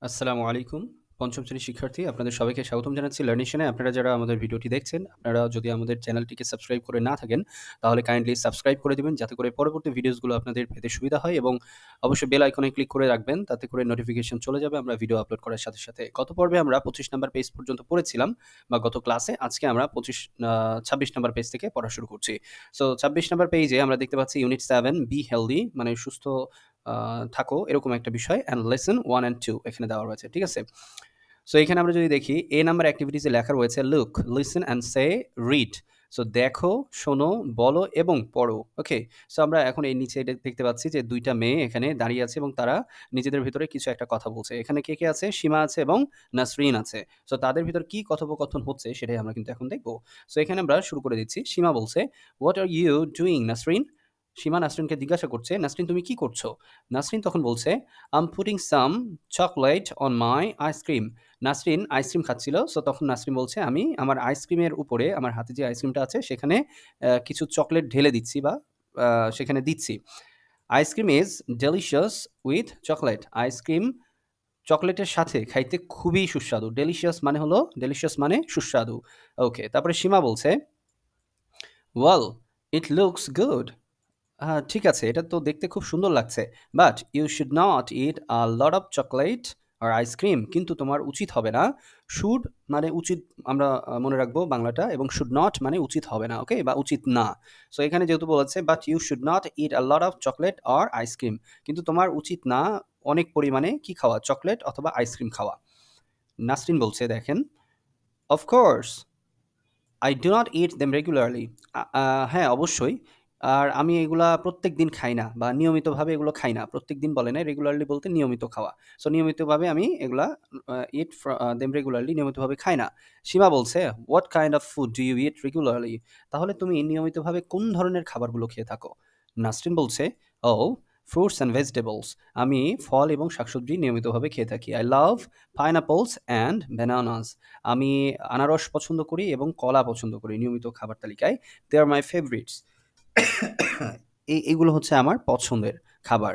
আসসালামু আলাইকুম। পঞ্চম শ্রেণীর শিক্ষার্থী আপনাদের সবাইকে স্বাগতম জানাচ্ছি লার্নিশনে। আপনারা যারা আমাদের ভিডিওটি দেখছেন, আপনারা যদি আমাদের চ্যানেলটিকে সাবস্ক্রাইব করে না থাকেন, তাহলে কাইন্ডলি সাবস্ক্রাইব করে দিবেন যাতে করে পরবর্তী ভিডিওসগুলো আপনাদের পেতে সুবিধা হয় এবং অবশ্যই বেল আইকনে ক্লিক করে রাখবেন তাতে করে নোটিফিকেশন চলে যাবে আমরা ভিডিও আপলোড করার সাথে, সাথে। গত পর্বে আমরা ২৫ নাম্বার পেজ পর্যন্ত পড়েছিলাম বা গত ক্লাসে। আজকে আমরা ২৬ নাম্বার পেজ থেকে পড়া শুরু করছি। সো ২৬ নাম্বার পেজে আমরা দেখতে পাচ্ছি ইউনিট 7 বি হেলদি মানে সুস্থ থাকো এরকম একটা বিষয় অ্যান্ড লেসন 1 অ্যান্ড 2 এখানে দেওয়া রয়েছে, ঠিক আছে? সো এখানে আমরা যদি দেখি এ নাম্বার অ্যাক্টিভিটিসে লেখা রয়েছে look, listen and say, read. So দেখো, শোনো, বলো এবং পড়ো। ওকে, সো আমরা এখন এই নিচে দেখতে পাচ্ছি যে দুইটা মেয়ে এখানে দাঁড়িয়ে আছে এবং তারা নিজেদের ভিতরে কিছু একটা কথা বলছে। এখানে কে কে আছে? সীমা আছে এবং নাসরিন আছে। সো তাদের ভিতর কি কথোপকথন হচ্ছে সেটাই আমরা কিন্তু এখন দেখবো। সো এখানে আমরা শুরু করে দিচ্ছি। সীমা বলছে, what are you doing Nasrin? Seema নাসরিনকে জিজ্ঞাসা করছে, নাসরিন তুমি কি করছো? নাসরিন তখন বলছে, I'm putting some chocolate on my ice cream. Nasrin ice cream খাচ্ছিল। সো তখন নাসরিন বলছে, আমি আমার আইসক্রিমের উপরে আমার হাতে যে আইসক্রিমটা আছে সেখানে কিছু চকলেট ঢেলে দিচ্ছি বা সেখানে দিচ্ছি। Ice cream is delicious with chocolate. Ice cream চকলেটের সাথে খাইতে খুবই সুস্বাদু। ডেলিশিয়াস মানে সুস্বাদু। ওকে, তারপরে সীমা বলছে, ওয়েল ইট লুকস গুড। ঠিক আছে, এটা তো দেখতে খুব সুন্দর লাগছে। But you should not eat a lot of chocolate আর আইসক্রিম। কিন্তু তোমার উচিত হবে না। শুড মানে উচিত, আমরা মনে রাখবো বাংলাটা, এবং শুড নট মানে উচিত হবে না, ওকে, বা উচিত না। সো এখানে যেহেতু বলেছে but you should not eat a lot of chocolate আর আইসক্রিম, কিন্তু তোমার উচিত না অনেক পরিমাণে কি খাওয়া? চকলেট অথবা আইসক্রিম খাওয়া। নাসরিন বলছে, দেখেন, of course I do not eat them regularly. হ্যাঁ, অবশ্যই। আর আমি এগুলা প্রত্যেকদিন খাই না বা নিয়মিতভাবে এগুলো খাই না। প্রত্যেকদিন বলে নাই, রেগুলারলি বলতে নিয়মিত খাওয়া। সো নিয়মিতভাবে আমি এগুলা ইট দেম রেগুলারলি, নিয়মিতভাবে খাই না। সীমা বলছে, what kind of food do you eat regularly? তাহলে তুমি নিয়মিতভাবে কোন ধরনের খাবারগুলো খেয়ে থাকো? নাসরিন বলছে, ও ফ্রুটস অ্যান্ড ভেজিটেবলস। আমি ফল এবং শাকসবজি নিয়মিতভাবে খেয়ে থাকি। I love pineapples and bananas. আমি আনারস পছন্দ করি এবং কলা পছন্দ করি নিয়মিত খাবার তালিকায়। দে আর মাই ফেভারিটস। এইগুলো হচ্ছে আমার পছন্দের খাবার।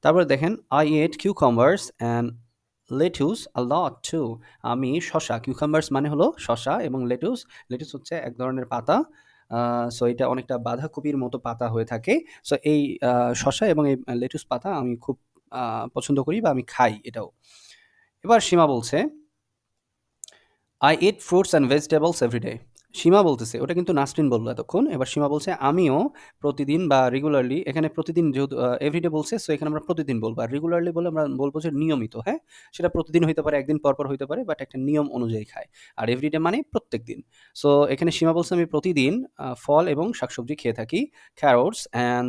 তারপরে দেখেন, I ate কিউকাম্বার্স and lettuce a lot to. আমি শসা, কিউকাম্বার্স মানে হলো শসা, এবং লেটুস, লেটুস হচ্ছে এক ধরনের পাতা। সো এটা অনেকটা বাঁধাকপির মতো পাতা হয়ে থাকে। সো এই শসা এবং এই লেটুস পাতা আমি খুব পছন্দ করি বা আমি খাই এটাও। এবার সীমা বলছে, I eat fruits and vegetables every day. Seema বলতেছে, ওটা কিন্তু নাসরিন বলল এতক্ষণ। এবার সীমা বলছে, আমিও প্রতিদিন বা রেগুলারলি, এখানে প্রতিদিন যেহেতু এভরিডে বলছে, সো এখানে আমরা প্রতিদিন বলবো। আর রেগুলারলি বলে আমরা বলবো যে নিয়মিত, হ্যাঁ? সেটা প্রতিদিন হইতে পারে, একদিন পর পর হইতে পারে, বাট একটা নিয়ম অনুযায়ী খায়। আর এভরিডে মানে প্রত্যেক দিন। সো এখানে সীমা বলছে, আমি প্রতিদিন ফল এবং শাকসবজি খেয়ে থাকি। Carrots and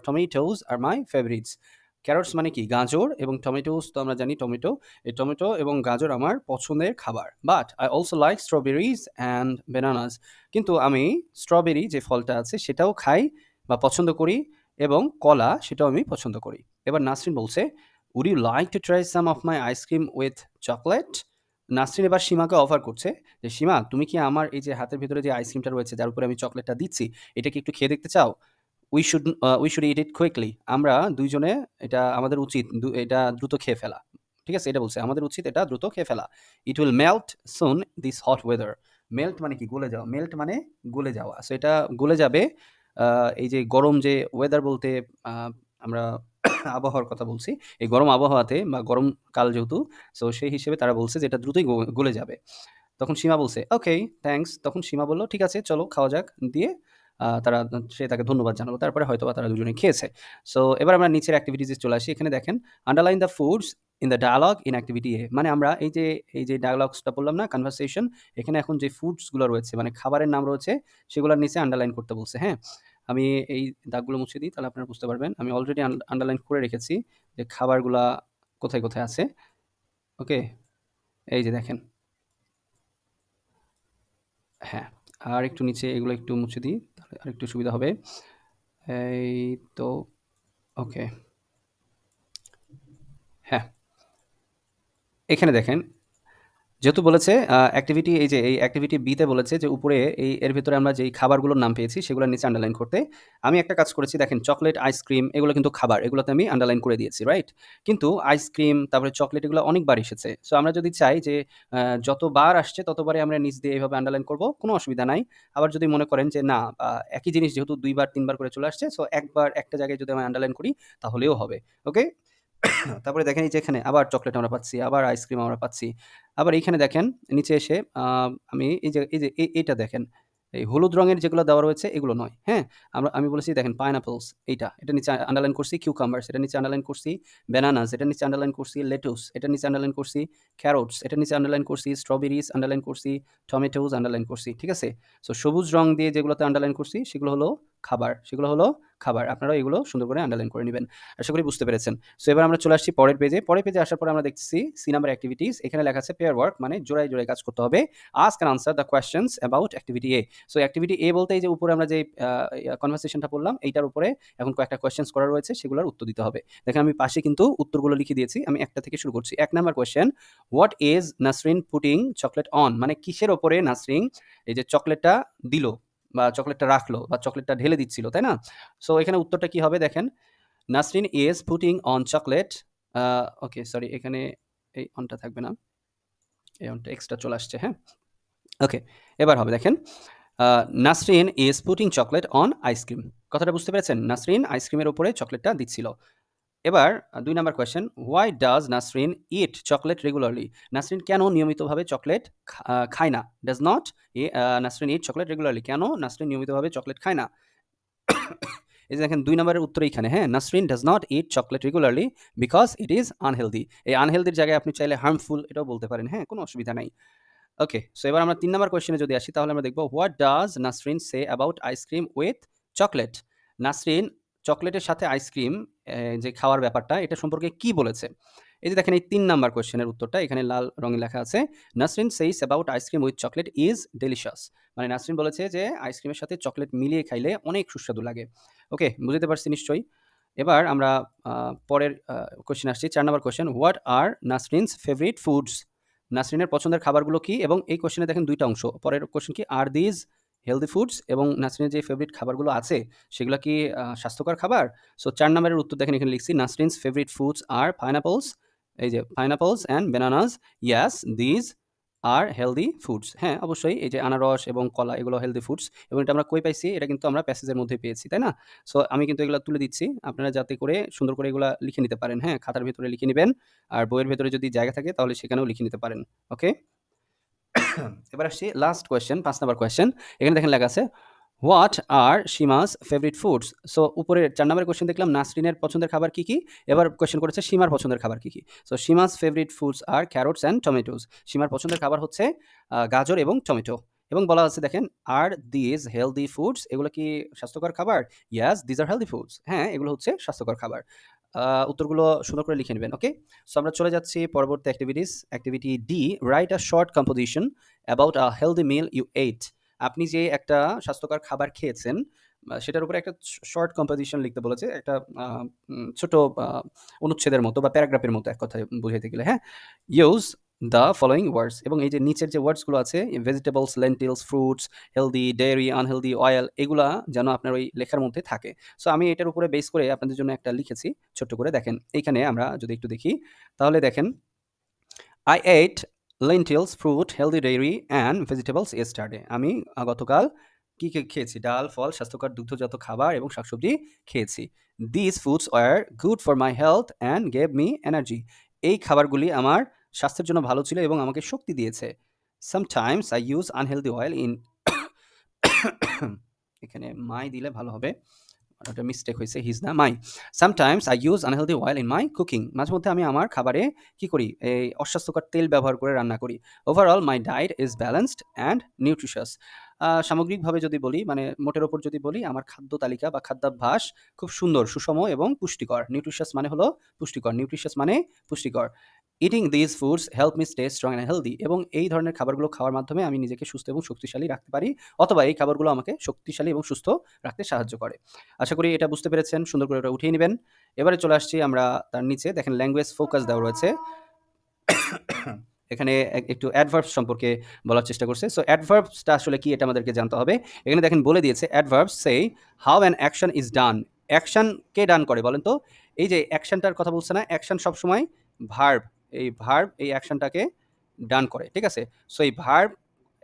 tomatoes are my favourites. Carrots মানে কি? গাজর, এবং টমেটোস তো আমরা জানি টমেটো। এই টমেটো এবং গাজর আমার পছন্দের খাবার। But I also like strawberries and bananas. কিন্তু আমি স্ট্রবেরি যে ফলটা আছে সেটাও খাই বা পছন্দ করি, এবং কলা সেটাও আমি পছন্দ করি। এবার নাসরিন বলছে, would you like to try some of my ice cream with chocolate? Nasrin এবার সীমাকে অফার করছে যে, সীমা তুমি কি আমার এই যে হাতের ভিতরে যে আইসক্রিমটা রয়েছে যার উপরে আমি চকলেটটা দিচ্ছি, এটা কি একটু খেয়ে দেখতে চাও? We should eat it quickly. আমরা দুইজনে, এটা আমাদের উচিত এটা দ্রুত খেয়ে ফেলা। ঠিক আছে? এটা বলছে, আমাদের উচিত এটা দ্রুত খেয়ে ফেলা। It will melt soon this hot weather. Melt মানে কি? গলে যাওয়া। মেল্ট মানে গলে যাওয়া। সো এটা গলে যাবে। এই যে গরম যে ওয়েদার বলতে আ আমরা আবহাওয়ার কথা বলছি। এই গরম আবহাওয়াতে বা গরমকাল যেহেতু, সো সেই হিসেবে তারা বলছে যে এটা দ্রুতই গলে যাবে। তখন সীমা বলছে, ওকে, থ্যাংকস। তখন সীমা বলল, ঠিক আছে, চলো খাওয়া যাক। দিয়ে সে তাকে ধন্যবাদ জানালো। তারপরে হয়তোবা তারা দুজনে খেয়েছে। সো এবার আমরা নিচের এক্টিভিটিসে চলে আসি। এখানে দেখেন, underline the foods in the dialogue in activity A. মানে আমরা এই যে ডায়ালগসটা বললাম না, কনভারসেশন, এখানে এখন যে ফুডস গুলো রয়েছে মানে খাবারের নাম রয়েছে সেগুলোর নিচে আন্ডারলাইন করতে বলছে, হ্যাঁ? আমি এই দাগগুলো মুছে দিই, তাহলে আপনারা বুঝতে পারবেন। আমি অলরেডি আন্ডারলাইন করে রেখেছি যে খাবারগুলা কোথায়, কোথায় আছে। ওকে? এই যে দেখেন। হ্যাঁ, আর একটু নিচে এগুলো একটু মুছে দিই, তাহলে আরেকটু সুবিধা হবে। এই তো, ওকে। হ্যাঁ, এখানে দেখেন যেহেতু বলেছে অ্যাক্টিভিটি এই যে এই অ্যাক্টিভিটি বি তে বলেছে যে উপরে এর ভেতরে আমরা যেই খাবারগুলোর নাম পেয়েছি সেগুলোর নিচে আন্ডারলাইন করতে। আমি একটা কাজ করেছি দেখেন চকলেট, আইসক্রিম এগুলো কিন্তু খাবার। এগুলোতে আমি আন্ডারলাইন করে দিয়েছি, রাইট? কিন্তু আইসক্রিম তারপরে চকলেট এগুলো অনেকবার এসেছে। সো আমরা যদি চাই যে যতবার আসছে ততবারই আমরা নিচ দিয়ে এভাবে আন্ডারলাইন করব, কোনো অসুবিধা নাই। আবার যদি মনে করেন যে না একই জিনিস যেহেতু ২ বার ৩ বার করে চলে আসছে, সো একবার একটা জায়গায় যদি আমি আন্ডারলাইন করি তাহলেও হবে। ওকে? তারপরে দেখেন এই যে এখানে আবার চকলেট আমরা পাচ্ছি, আবার আইসক্রিম আমরা পাচ্ছি। আবার এইখানে দেখেন নিচে এসে আমি এইটা দেখেন। এই হলুদ রঙের যেগুলো দেওয়া রয়েছে এগুলো নয়, হ্যাঁ? আমি বলেছি দেখেন পাইনাপলস এটা নিচে আন্ডারলাইন করছি, কিউকাম্বারস এটার নিচে আন্ডারলাইন করছি, ব্যানানাস এটার নিচে আন্ডারলাইন করছি, লেটুস এটার নিচে আন্ডারলাইন করছি, ক্যারটস এটার নিচে আন্ডারলাইন করছি, স্ট্রবেরিজ আন্ডারলাইন করছি, টমেটোস আন্ডারলাইন করছি। ঠিক আছে? সো সবুজ রং দিয়ে যেগুলোতে আন্ডারলাইন করছি সেগুলো হলো খাবার। আপনারাও এগুলো সুন্দর করে আন্ডারলাইন করে নিবেন। আশা করি বুঝতে পেরেছেন। সো এবার আমরা চলে আসছি পরের পেজে। পরের পেজে আসার পরে আমরা দেখতেছি সি নাম্বার অ্যাক্টিভিটিস। এখানে লেখা আছে পেয়ার ওয়ার্ক, মানে জোড়ায় জোড়ায় কাজ করতে হবে। Ask and answer the questions about activity A. So activity A বলতে এই যে উপরে আমরা যে কনভারসেশনটা পড়লাম এইটার উপরে এখন কয়েকটা কোয়েশ্চেনস করা রয়েছে, সেগুলোর উত্তর দিতে হবে। দেখেন আমি পাশে কিন্তু উত্তরগুলো লিখে দিয়েছি। আমি একটা থেকে শুরু করছি। ১ number question, what is Nasrin putting chocolate on? মানে কিসের উপরে নাসরিন এই যে চকলেটটা দিল বা চকলেটটা রাখলো বা চকলেটটা ঢেলে দিচ্ছিল, তাই না? সো এখানে উত্তরটা কি হবে দেখেন, Nasrin is putting on chocolate. Okay sorry, এখানে এই অনটা থাকবে না, এই অনটা এক্সট্রা চলে আসছে, হ্যাঁ? ওকে, এবার হবে দেখেন, Nasrin is putting chocolate on ice cream. কথাটা বুঝতে পেরেছেন? নাসরিন আইসক্রিমের উপরে চকলেটটা দিচ্ছিল। এবার ২ number question, why does Nasrin it chocolate regularly? Nasrin কেন নিয়মিতভাবে চকলেট খায় না? Does not Nasrin it chocolate regularly. কেন নাসরিন নিয়মিতভাবে চকলেট খায় না? এই যে দেখেন ২ নম্বরের উত্তর এইখানে, হ্যাঁ? Nasrin does not it chocolate regularly because it is unhealthy. এই আনহেলদির জায়গায় আপনি চাইলে হার্মফুল এটাও বলতে পারেন, হ্যাঁ? কোনো অসুবিধা নাই। ওকে, সো এবার আমরা ৩ নাম্বার কোয়েশ্চেনে যদি আসি তাহলে আমরা দেখব, what does Nasrin say about ice cream with chocolate? Nasrin চকলেটের সাথে আইসক্রিম যে খাওয়ার ব্যাপারটা এটা সম্পর্কে কি বলেছে? এই যে দেখেন এই ৩ নাম্বার কোয়েশ্চেনের উত্তরটা এখানে লাল রঙে লেখা আছে, Nasrin says about ice cream with chocolate is delicious. মানে নাসরিন বলেছে যে আইসক্রিমের সাথে চকলেট মিলিয়ে খাইলে অনেক সুস্বাদু লাগে। ওকে, বুঝতে পারছি নিশ্চয়ই? এবার আমরা পরের কোয়েশ্চেনে আসছি। ৪ number question, what are Nasrin's favourite foods? নাসরিনের পছন্দের খাবারগুলো কি? এবং এই কোয়েশ্চেনে দেখেন ২ টা অংশ। পরের কোয়েশ্চেন কি, আর দিজ হেলদি ফুডস? এবং নাসরিনের যে ফেভারিট খাবারগুলো আছে সেগুলা কি স্বাস্থ্যকর খাবার? সো ৪ নাম্বারের উত্তর দেখেন এখানে লিখছি, নাসরিনস ফেভারিট ফুডস আর পাইনাপলস, এই যে pineapples and bananas. Yes, these are healthy foods. হ্যাঁ, অবশ্যই এই যে আনারস এবং কলা এগুলো হেলদি ফুডস, এবং এটা আমরা কই পাইছি? এটা কিন্তু আমরা প্যাসেজের মধ্যে পেয়েছি, তাই না? সো আমি কিন্তু এগুলা তুলে দিচ্ছি। আপনারা যাতে করে সুন্দর করে এগুলা লিখে নিতে পারেন, হ্যাঁ? খাতার ভেতরে লিখে নিবেন। আর বইয়ের ভেতরে যদি জায়গা থাকে তাহলে সেখানেও লিখে নিতে পারেন। ওকে? এবার আসছি লাস্ট কোয়েশ্চেন, ৫ নাম্বার কোয়েশ্চেন। এখানে দেখেন লেখা আছে, what are Seema's favourite foods? So উপরে ৪ নাম্বার কোয়েশ্চেন দেখলাম নাসরিনের পছন্দের খাবার কি, কি? এবার কোয়েশ্চেন করেছে সীমার পছন্দের খাবার কি, কি? So Seema's favourite foods are carrots and tomatoes. সীমার পছন্দের খাবার হচ্ছে গাজর এবং টমেটো। এবং বলা আছে দেখেন, আর দিজ হেলদি ফুডস? এগুলো কি স্বাস্থ্যকর খাবার? Yes, these are healthy foods. হ্যাঁ, এগুলো হচ্ছে স্বাস্থ্যকর খাবার। উত্তরগুলো সুন্দর করে লিখে নেবেন। ওকে? সো আমরা চলে যাচ্ছি পরবর্তী activities. Activity D, write a short composition about a healthy meal you ate. আপনি যে একটা স্বাস্থ্যকর খাবার খেয়েছেন সেটার উপরে একটা শর্ট কম্পোজিশন লিখতে বলেছে। একটা ছোট অনুচ্ছেদের মতো বা প্যারাগ্রাফের মতো, এক কথায় বুঝাইতে গেলে, হ্যাঁ? ইউজ দ্য ফলোয়িং ওয়ার্ডস, এবং এই যে নিচের যে ওয়ার্ডসগুলো আছে, vegetables, lentils, fruits, healthy, dairy, unhealthy, oil, এগুলা যেন আপনার ওই লেখার মধ্যে থাকে। সো আমি এটার উপরে বেস করে আপনাদের জন্য একটা লিখেছি ছোট্ট করে। দেখেন এইখানে আমরা যদি একটু দেখি তাহলে দেখেন, I ate lentils, fruit, healthy dairy and vegetables yesterday. আমি গতকাল কি খেয়েছি? ডাল, ফল, স্বাস্থ্যকর দুগ্ধজাত খাবার এবং শাকসবজি খেয়েছি। These foods were good for my health and gave me energy. এই খাবারগুলি আমার স্বাস্থ্যের জন্য ভালো ছিল এবং আমাকে শক্তি দিয়েছে। Sometimes I use unhealthy oil in এখানে মাই দিলে ভালো হবে। একটা মিস্টেক হয়েছে, হিজ না, my. Sometimes I use unhealthy oil in my cooking. মাঝে মধ্যে আমি আমার খাবারে কি করি? এই অস্বাস্থ্যকর তেল ব্যবহার করে রান্না করি। Overall my diet is balanced and nutritious. সামগ্রিকভাবে যদি বলি, মানে মোটের ওপর যদি বলি, আমার খাদ্য তালিকা বা খাদ্যাভ্যাস খুব সুন্দর, সুষম এবং পুষ্টিকর। নিউট্রিশাস মানে হলো পুষ্টিকর, নিউট্রিশাস মানে পুষ্টিকর। Eating these foods help me stay strong and healthy. এবং এই ধরনের খাবারগুলো খাওয়ার মাধ্যমে আমি নিজেকে সুস্থ এবং শক্তিশালী রাখতে পারি, অথবা এই খাবারগুলো আমাকে শক্তিশালী এবং সুস্থ রাখতে সাহায্য করে। আশা করি এটা বুঝতে পেরেছেন। সুন্দর করে ওটা উঠিয়ে নেবেন। এবারে চলে আসছি আমরা তার নিচে। দেখেন ল্যাঙ্গুয়েজ ফোকাস দেওয়া রয়েছে। এখানে একটু অ্যাডভার্বস সম্পর্কে বলার চেষ্টা করছে। সো অ্যাডভার্বসটা আসলে কি এটা আমাদেরকে জানতে হবে। এখানে দেখেন বলে দিয়েছে adverbs say how an action is done. Action কে ডান করে বলেন তো? এই যে অ্যাকশনটার কথা বলছে না? অ্যাকশন সবসময় ভার্ব, এই অ্যাকশনটাকে ডান করে। ঠিক আছে? সো এই ভার্ব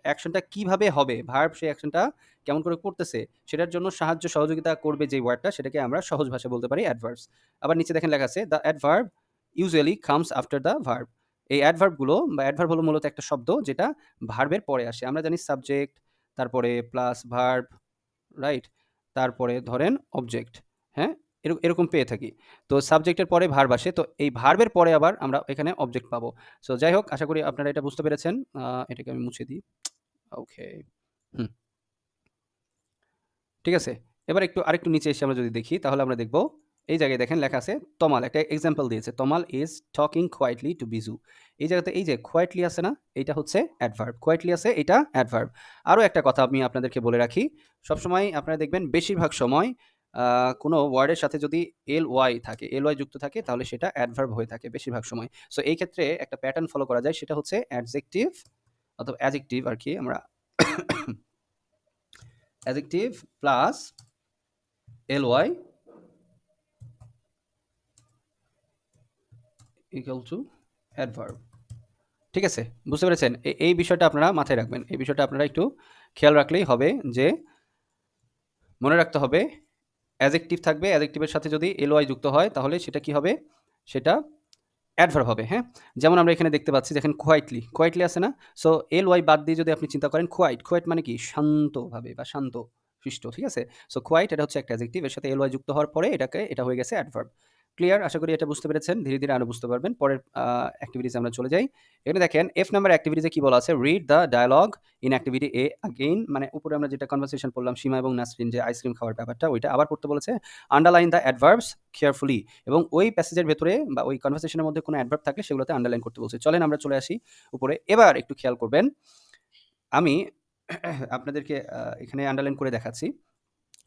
অ্যাকশনটা কিভাবে হবে, ভার্ব সেই অ্যাকশনটা কেমন করে করতেছে সেটার জন্য সাহায্য সহযোগিতা করবে যে ওয়ার্ডটা, সেটাকে আমরা সহজ ভাষায় বলতে পারি অ্যাডভার্বস। আবার নিচে দেখেন লেখা আছে the adverb usually comes after the verb. এই অ্যাডভার্বগুলো বা অ্যাডভার্ব হলো মূলত একটা শব্দ যেটা ভার্বের পরে আসে। আমরা জানি সাবজেক্ট, তারপরে প্লাস ভার্ব, রাইট? তারপরে ধরেন অবজেক্ট, হ্যাঁ? এরকম পেয়ে থাকি। তো সাবজেক্টের পরে ভার্ব আসে। তো এই ভার্বের পরে আবার আমরা এখানে অবজেক্ট পাবো। সো যাই হোক, আশা করি আপনারা এটা বুঝতে পেরেছেন। এটাকে আমি মুছে দিই। ওকে। হুম, ঠিক আছে। এবার আরেকটু নিচে এসে আমরা যদি দেখি তাহলে আমরা দেখব এই জায়গায় দেখেন লেখা আছে তমাল, একটা এক্সাম্পল দিয়েছে। Tamal is talking quietly to Biju. এই জায়গাতে এই যে কোয়াইটলি আছে না, এইটা হচ্ছে অ্যাডভার্ব। কোয়াইটলি আছে, এটা অ্যাডভার্ব। আরও একটা কথা আমি আপনাদেরকে বলে রাখি, সবসময় আপনারা দেখবেন বেশিরভাগ সময় কোনো ওয়ার্ডের সাথে যদি এল ওয়াই থাকে, এল ওয়াই যুক্ত থাকে, তাহলে সেটা অ্যাডভার্ব হয়ে থাকে বেশিরভাগ সময়। সো এই ক্ষেত্রে একটা প্যাটার্ন ফলো করা যায়, সেটা হচ্ছে অ্যাডজেক্টিভ অথবা অ্যাডজেক্টিভ আর কি আমরা adjective plus L Y equal to adverb. ঠিক আছে? বুঝতে পেরেছেন? এই বিষয়টা আপনারা মাথায় রাখবেন। এই বিষয়টা আপনারা একটু খেয়াল রাখলেই হবে যে মনে রাখতে হবে অ্যাডজেক্টিভ থাকবে, অ্যাডজেক্টিভের সাথে যদি এলওয়াই যুক্ত হয় তাহলে সেটা কি হবে? সেটা অ্যাডভার্ব হবে, হ্যাঁ? যেমন আমরা এখানে দেখতে পাচ্ছি দেখেন কোয়াইটলি, কোয়াইটলি আছে না? সো এলওয়াই বাদ দিয়ে যদি আপনি চিন্তা করেন কোয়াইট মানে কি? শান্তভাবে বা শান্ত শিষ্ট, ঠিক আছে? সো কোয়াইট এটা হচ্ছে একটা অ্যাডজেক্টিভ, এর সাথে এলওয়াই যুক্ত হওয়ার পরে এটা হয়ে গেছে অ্যাডভার্ব। ক্লিয়ার? আশা করি এটা বুঝতে পেরেছেন। ধীরে, ধীরে আরো বুঝতে পারবেন। পরের অ্যাক্টিভিটিস আমরা চলে যাই। এখানে দেখেন এফ নাম্বার অ্যাক্টিভিটিসে কি বলা আছে? Read the dialogue in activity A again. মানে উপরে আমরা যেটা কনভারসেশন পড়লাম সীমা এবং নাসরিন যে আইসক্রিম খাওয়ার ব্যাপারটা, ওইটা আবার পড়তে বলেছে। Underline the adverbs carefully. এবং ওই প্যাসেজের ভেতরে বা ওই কনভারসেশনের মধ্যে কোনো অ্যাডভার্ব থাকলে সেগুলোতে আন্ডারলাইন করতে বলছে। চলেন আমরা চলে আসি উপরে। এবার একটু খেয়াল করবেন। আমি আপনাদেরকে এখানে আন্ডারলাইন করে দেখাচ্ছি।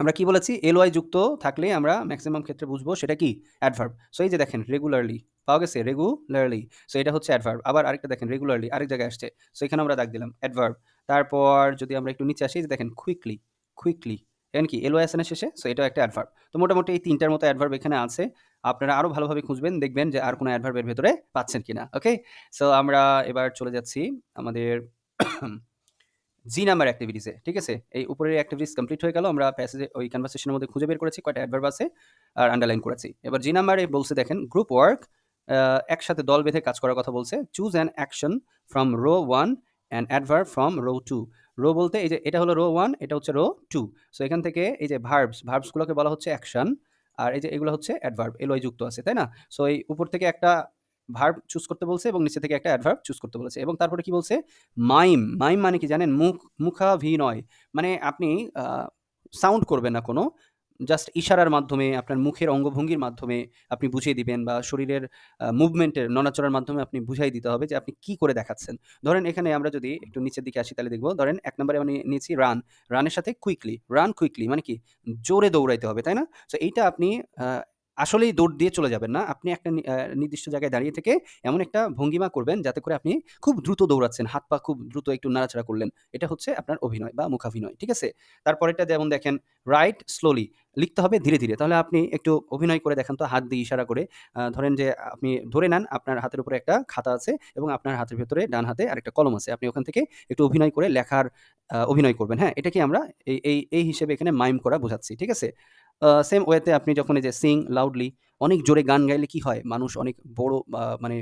আমরা কি বলেছি? এলওয়াই যুক্ত থাকলে আমরা ম্যাক্সিমাম ক্ষেত্রে বুঝবো সেটা কি? অ্যাডভার্ব। সো এই যে দেখেন রেগুলারলি পাওয়া গেছে, রেগুলারলি। সো এটা হচ্ছে অ্যাডভার্ব। আবার আরেকটা দেখেন রেগুলারলি আরেক জায়গায় আসছে। সো এখানে আমরা দাগ দিলাম অ্যাডভার্ব। তারপর যদি আমরা একটু নিচে আসি, যে দেখেন কুইকলি। এখানে কি এলওয়াই আছে না শেষে? সো এটাও একটা অ্যাডভার্ব। তো মোটামুটি এই ৩ টার মতো অ্যাডভার্ব এখানে আছে। আপনারা আরো ভালোভাবে খুঁজবেন, দেখবেন যে আর কোনো অ্যাডভার্ব এর ভেতরে পাচ্ছেন কিনা। ওকে? সো আমরা এবার চলে যাচ্ছি আমাদের জি নাম্বার অ্যাক্টিভিটিসে। ঠিক আছে? এই উপরের অ্যাক্টিভিটিস কমপ্লিট হয়ে গেল। আমরা প্যাসেজে ওই কনভারসেশনের মধ্যে খুঁজে বের করেছি কয়টা অ্যাডভার্ব আছে আর আন্ডারলাইন করেছি। এবার জি নাম্বারে বলছে দেখেন গ্রুপ ওয়ার্ক, একসাথে দল বেঁধে কাজ করার কথা বলছে। Choose an action from row 1 and adverb from row 2। Row বলতে এই যে এটা হলো রো 1, এটা হচ্ছে রো 2। সো এখান থেকে এই যে ভার্বসগুলোকে বলা হচ্ছে অ্যাকশন, আর এই যে এগুলো হচ্ছে অ্যাডভার্ব, এলওয়াই যুক্ত আছে, তাই না? সো এই উপর থেকে একটা ভার্ব চুজ করতে বলছে এবং নিচে থেকে একটা অ্যাডভার্ব চুজ করতে বলেছে। এবং তারপরে কি বলছে? মাইম মানে কি জানেন? মুখাভিনয়। মানে আপনি আ সাউন্ড করবেন না কোনো। জাস্ট ইশারার মাধ্যমে, আপনার মুখের অঙ্গভঙ্গির মাধ্যমে আপনি বুঝিয়ে দিবেন বা শরীরের মুভমেন্টের নড়াচড়ার মাধ্যমে আপনি বুঝাই দিতে হবে যে আপনি কি করে দেখাচ্ছেন। ধরেন এখানে আমরা যদি একটু নিচের দিকে আসি তাহলে দেখব, ধরেন ১ নম্বরে আমি নিয়েছি রান। রানের সাথে রান কুইকলি মানে কি? জোরে দৌড়াইতে হবে, তাই না? সো এইটা আপনি আ আসলেই দৌড় দিয়ে চলে যাবেন না। আপনি একটা নির্দিষ্ট জায়গায় দাঁড়িয়ে থেকে এমন একটা ভঙ্গিমা করবেন যাতে করে আপনি খুব দ্রুত দৌড়াচ্ছেন। হাত পা খুব দ্রুত একটু নাড়াচাড়া করলেন। এটা হচ্ছে আপনার অভিনয় বা মুখাভিনয়। ঠিক আছে? তারপরেরটা যেমন দেখেন রাইট স্লোলি, লিখতে হবে ধীরে, ধীরে। তাহলে আপনি একটু অভিনয় করে দেখান তো হাত দিয়ে ইশারা করে। ধরেন যে আপনি ধরে নেন আপনার হাতের উপরে একটা খাতা আছে এবং আপনার হাতের ভেতরে ডান হাতে আরেকটা কলম আছে। আপনি ওখান থেকে একটু অভিনয় করে লেখার অভিনয় করবেন। হ্যাঁ? এটাকে আমরা এই হিসেবে এখানে মাইম করা বোঝাচ্ছি। ঠিক আছে? সেম ওয়েতে আপনি যখন এই যে সিং লাউডলি, অনেক জোরে গান গাইলে কি হয়? মানুষ অনেক বড় মানে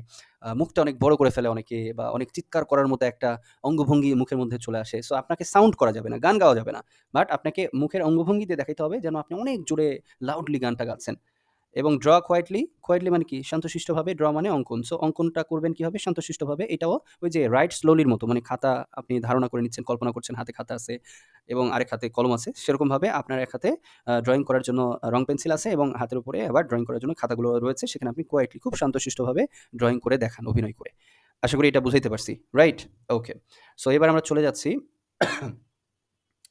মুখটা অনেক বড় করে ফেলে অনেকে, বা অনেক চিৎকার করার মতো একটা অঙ্গভঙ্গি মুখের মধ্যে চলে আসে। সো আপনাকে সাউন্ড করা যাবে না, গান গাওয়া যাবে না। বাট আপনাকে মুখের অঙ্গভঙ্গি দিয়ে দেখাইতে হবে যেন আপনি অনেক জোরে লাউডলি গানটা গাচ্ছেন। এবং ড্র কোয়াইটলি মানে কি? শান্তশিষ্টভাবে। ড্র মানে অঙ্কন। সো অঙ্কনটা করবেন কিভাবে? শান্তশিষ্টভাবে। এটাও ওই যে রাইট স্লোলির মতো, মানে খাতা আপনি ধারণা করে নিচ্ছেন, কল্পনা করছেন হাতে খাতা আছে এবং আরেক হাতে কলম আছে। সেরকমভাবে আপনার এক হাতে ড্রইং করার জন্য রং পেন্সিল আছে এবং হাতের উপরে আবার ড্রইং করার জন্য খাতাগুলো রয়েছে। সেখানে আপনি কোয়াইটলি খুব শান্তশিষ্টভাবে ড্রইং করে দেখান, অভিনয় করে। আশা করি এটা বুঝাইতে পারছি। রাইট? ওকে। সো এবার আমরা চলে যাচ্ছি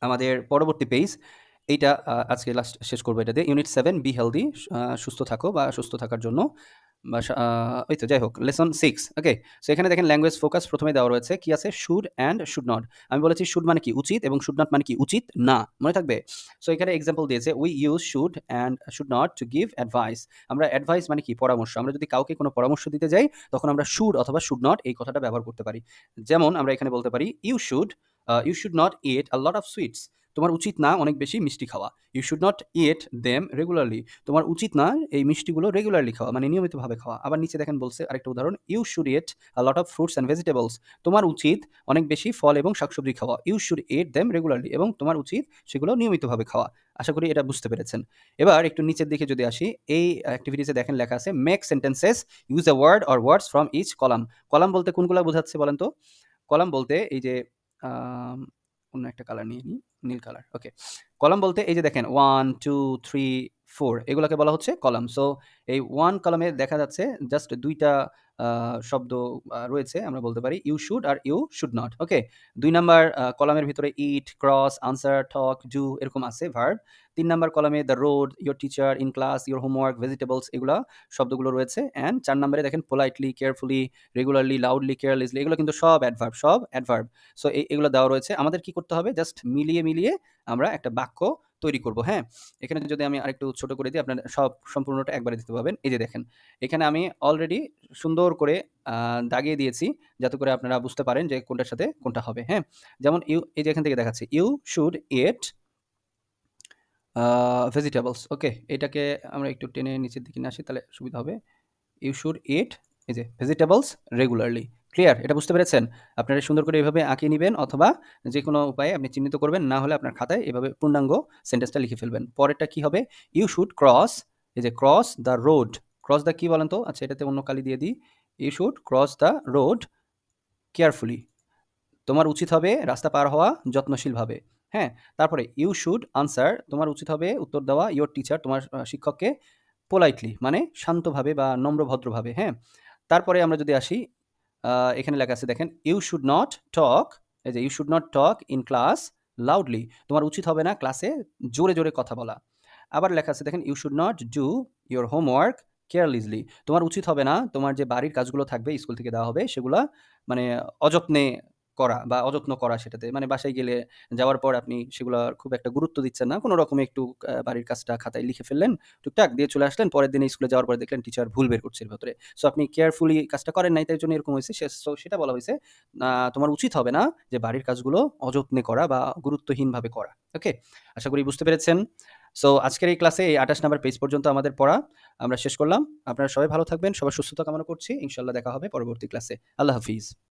আমাদের পরবর্তী পেজ। এইটা আজকে লাস্ট শেষ করবো এটা দিয়ে। ইউনিট 7 বি হেলদি, সুস্থ থাকো বা সুস্থ থাকার জন্য বা ওই তো যাই হোক লেসন 6। ওকে, সো এখানে দেখেন ল্যাঙ্গুয়েজ ফোকাস প্রথমে দেওয়া রয়েছে কি আছে, শুড অ্যান্ড শুড নট। আমি বলেছি শুড মানে কি উচিত এবং শুড নট মানে কি উচিত না, মনে থাকবে। সো এখানে এক্সাম্পল দিয়েছে we use should and should not to give advice. আমরা অ্যাডভাইস মানে কি পরামর্শ, আমরা যদি কাউকে কোনো পরামর্শ দিতে যাই তখন আমরা শুড অথবা শুড নট এই কথাটা ব্যবহার করতে পারি। যেমন আমরা এখানে বলতে পারি you should not eat a lot of sweets. তোমার উচিত না অনেক বেশি মিষ্টি খাওয়া। You should not eat them regularly. তোমার উচিত না এই মিষ্টিগুলো রেগুলারলি খাওয়া, মানে নিয়মিতভাবে খাওয়া। আবার নিচে দেখেন বলছে আরেকটা উদাহরণ, you should eat a lot of fruits and vegetables. তোমার উচিত অনেক বেশি ফল এবং শাকসবজি খাওয়া। You should eat them regularly, এবং তোমার উচিত সেগুলো নিয়মিতভাবে খাওয়া। আশা করি এটা বুঝতে পেরেছেন। এবার একটু নিচের দিকে যদি আসি, এই অ্যাক্টিভিটিসে দেখেন লেখা আছে make sentences, use a word or words from each column. Column বলতে কোনগুলো বোঝাচ্ছে বলেন তো? কলাম বলতে এই যে অন্য একটা কালার নিয়ে নিই, নীল কালার। ওকে, কলাম বলতে এই যে দেখেন 1 2 3 4 এগুলোকে বলা হচ্ছে কলাম। সো এই 1 কলামে দেখা যাচ্ছে জাস্ট দুইটা শব্দ রয়েছে, আমরা বলতে পারি ইউ শুড আর you should not. Okay, 2 number কলামের ভিতরে eat, cross, answer, talk, do এরকম আছে ভার্ব। 3 নাম্বার কলামে the road, your teacher, in class, your homework, vegetables এগুলা শব্দগুলো রয়েছে। অ্যান্ড 4 নাম্বারে দেখেন politely, carefully, regularly, loudly, carelessly এগুলো কিন্তু সব অ্যাডভার্ব, সব অ্যাডভার্ব। সো এগুলো দেওয়া রয়েছে, আমাদের কি করতে হবে জাস্ট মিলিয়ে আমরা একটা বাক্য তৈরি করব। হ্যাঁ, এখানে যদি আমি আরেকটু ছোট করে দিই, আপনার সম্পূর্ণটা একবারে দিতে পারবেন। এই যে দেখেন এখানে আমি অলরেডি সুন্দর করে দাগিয়ে দিয়েছি যাতে করে আপনারা বুঝতে পারেন যে কোনটার সাথে কোনটা হবে। হ্যাঁ, যেমন ইউ, এই যে এখান থেকে দেখাচ্ছি ইউ শুড ইট ভেজিটেবলস। ওকে, এটাকে আমরা একটু টেনে নিচের দিকে নিয়ে আসি তাহলে সুবিধা হবে। ইউ শুড ইট এই যে ভেজিটেবলস রেগুলারলি। ক্লিয়ার? এটা বুঝতে পেরেছেন? আপনারা সুন্দর করে এভাবে আঁকিয়ে নিবেন অথবা যে কোনো উপায়ে আপনি চিহ্নিত করবেন, না হলে আপনার খাতায় এভাবে পূর্ণাঙ্গ সেন্টেন্সটা লিখে ফেলবেন। পরেরটা কি হবে? ইউ শুড ক্রস, এই যে cross the road. Cross the কি বলেন তো? আচ্ছা, এটাতে অন্য কালি দিয়ে দিই। You should cross the road carefully. তোমার উচিত হবে রাস্তা পার হওয়া যত্নশীলভাবে। হ্যাঁ, তারপরে ইউ শুড আনসার, তোমার উচিত হবে উত্তর দেওয়া ইয়োর টিচার, তোমার শিক্ষককে, পোলাইটলি মানে শান্তভাবে বা নম্র ভদ্রভাবে। হ্যাঁ, তারপরে আমরা যদি আসি, এখানে লেখা আছে দেখেন ইউ শুড নট টক, এই যে you should not talk in class loudly, তোমার উচিত হবে না ক্লাসে জোরে জোরে কথা বলা। আবার লেখা আছে দেখেন you should not do your homework carelessly, তোমার উচিত হবে না তোমার যে বাড়ির কাজগুলো থাকবে স্কুল থেকে দেওয়া হবে সেগুলা মানে অযত্নে করা বা অযত্ন করা, সেটাতে মানে বাসায় গেলে যাওয়ার পর আপনি সেগুলা খুব একটা গুরুত্ব দিচ্ছেন না, কোনো রকমে একটু বাড়ির কাজটা খাতায় লিখে ফেললেন, টুকটাক দিয়ে চলে আসলেন, পরের দিনে স্কুলে যাওয়ার পরে দেখলেন টিচার ভুল বের করছে এর ভেতরে। সো আপনি কেয়ারফুলি কাজটা করেন নাই, তাই জন্য এরকম হয়েছে। সো সেটা বলা হয়েছে তোমার উচিত হবে না যে বাড়ির কাজগুলো অযত্নে করা বা গুরুত্বহীনভাবে করা। ওকে, আশা করি বুঝতে পেরেছেন। সো আজকের এই ক্লাসে এই 28 নাম্বার পেজ পর্যন্ত আমাদের পড়া আমরা শেষ করলাম। আপনারা সবাই ভালো থাকবেন, সবার সুস্থতা কামনা করছি। ইনশাআল্লাহ দেখা হবে পরবর্তী ক্লাসে। আল্লাহ হাফিজ।